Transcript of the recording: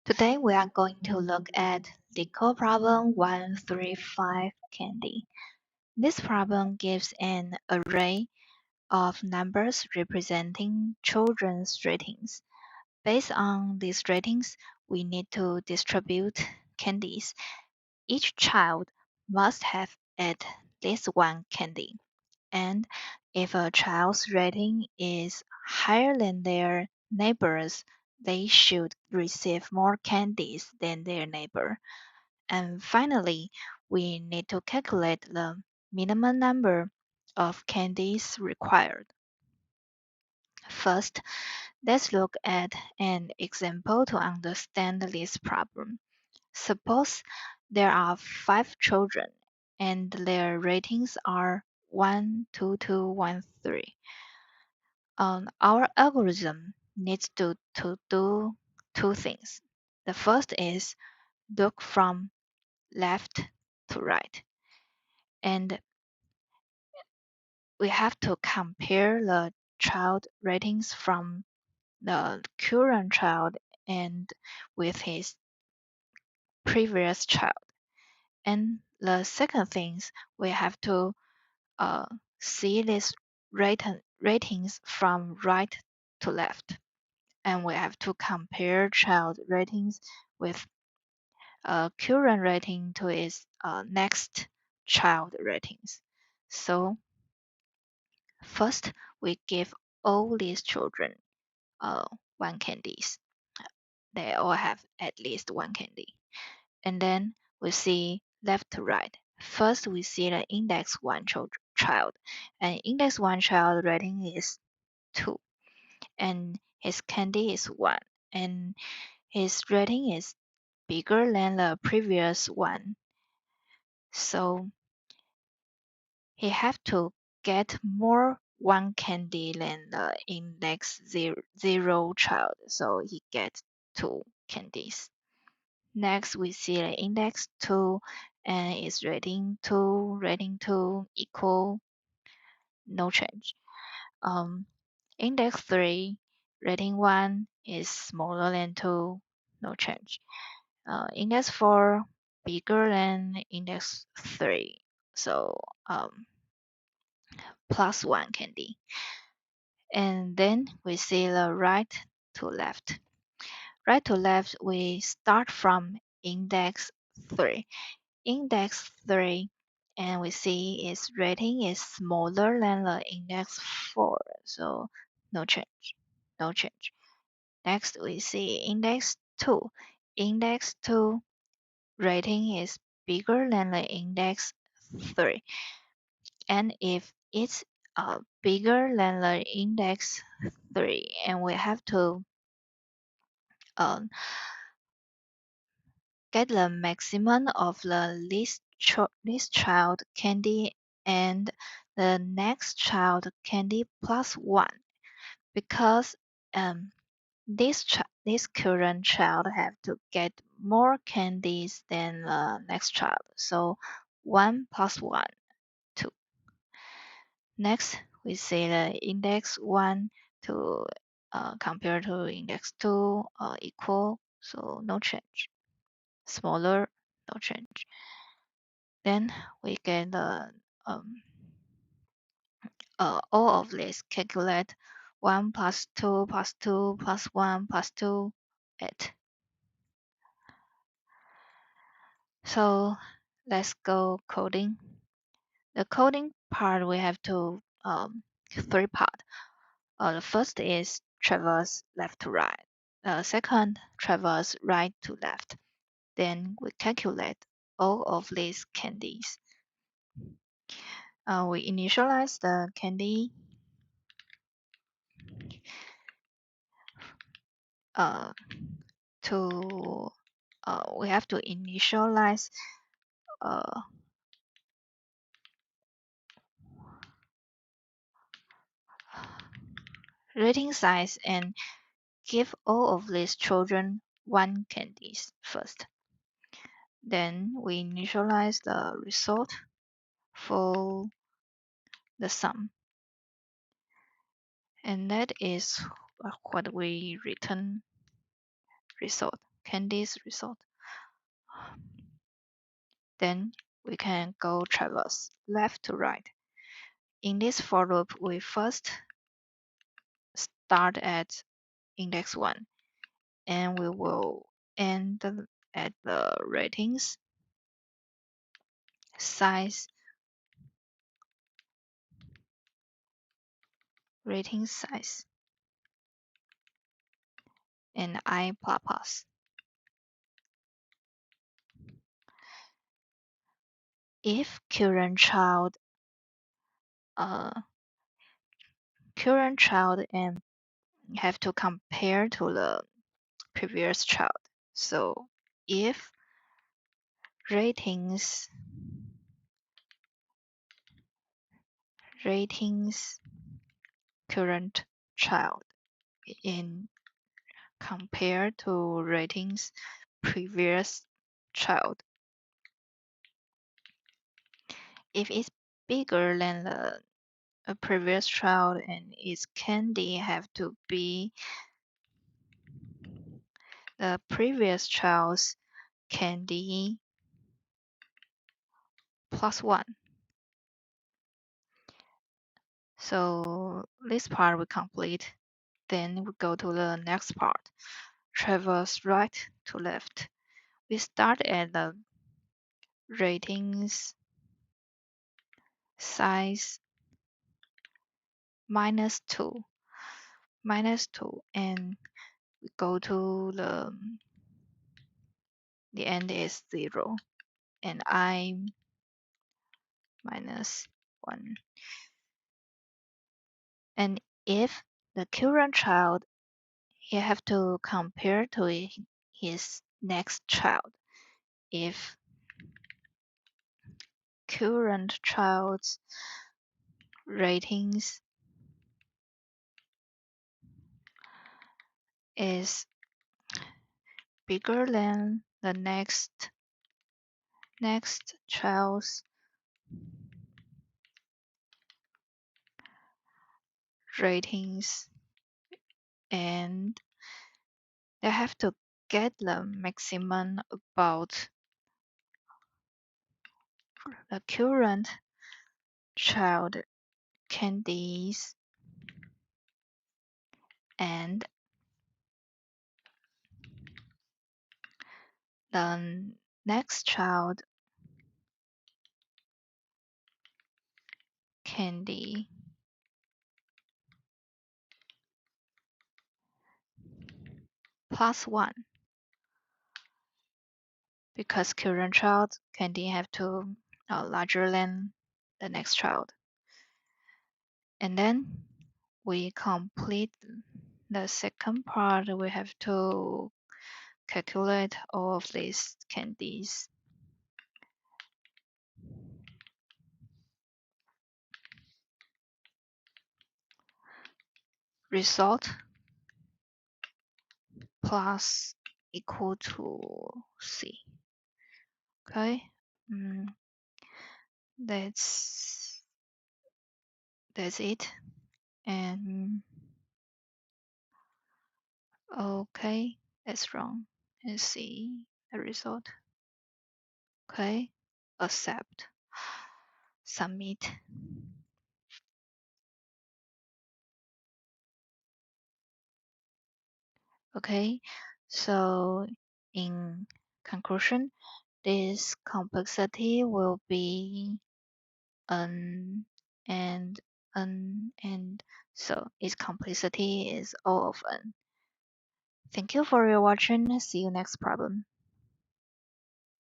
Today we are going to look at LeetCode problem 135.Candy. This problem gives an array of numbers representing children's ratings. Based on these ratings, we need to distribute candies. Each child must have at least one candy, and if a child's rating is higher than their neighbors, they should receive more candies than their neighbor. And finally, we need to calculate the minimum number of candies required. First, let's look at an example to understand this problem. Suppose there are 5 children and their ratings are 1, 2, 2, 1, 3. Our algorithm needs to do two things. The first is look from left to right, and we have to compare the child ratings from the current child and with his previous child. And the second things, we have to see these ratings from right to left, and we have to compare child ratings with current rating to its next child ratings. So first, we give all these children one candies. They all have at least one candy. And then we see left to right. First, we see the index 1 child. And index 1 child rating is 2. And his candy is 1. And his rating is bigger than the previous one. So he have to get more one candy than the index 0 child. So he gets 2 candies. Next, we see the index 2 and its rating 2 equal no change. Index 3, rating 1 is smaller than 2, no change. Index 4, bigger than index 3, so plus 1 candy. And then we see the right to left. Right to left, we start from index 3. Index 3, and we see its rating is smaller than the index 4, so no change, no change. Next, we see index 2. Index 2 rating is bigger than the index 3, and if it's bigger than the index 3, and we have to um, get the maximum of the least child candy and the next child candy plus 1, because this current child have to get more candies than the next child. So 1 plus 1, 2. Next, we see the index 1 to compare to index 2 equal, so no change. Smaller, no change. Then we get the all of this calculate 1 plus 2 plus 2 plus 1 plus 2, 8. So let's go coding. The coding part we have to 3 part. The first is traverse left to right. Second, traverse right to left. Then we calculate all of these candies. We initialize the candy to we have to initialize rating size and give all of these children one candies first. Then we initialize the result for the sum. And that is what we return result. Candy's result. Then we can go traverse left to right. In this for loop, we first start at index 1 and we will end at the size rating size and I++. If uh, current child and have to compare to the previous child. So if ratings current child in compared to ratings previous child, if it's bigger than the previous child and its candy have to be the previous child's candy plus 1. So this part we complete. Then we go to the next part. Traverse right to left. We start at the ratings size -2, and we go to the end is 0, and I -1. And if the current child, you have to compare to his next child. If current child's ratings is bigger than the next child's ratings, and they have to get the maximum about the current child candies, and the next child candy plus 1, because current child candy have to larger than the next child. And then we complete the second part. We have to calculate all of these candies. Result plus equal to C. Okay, mm, that's it. And okay, that's wrong. Let's see the result. Okay, accept, submit. Okay, so in conclusion, this complexity will be n and n, and so its complexity is O of n. Thank you for your watching. See you next problem.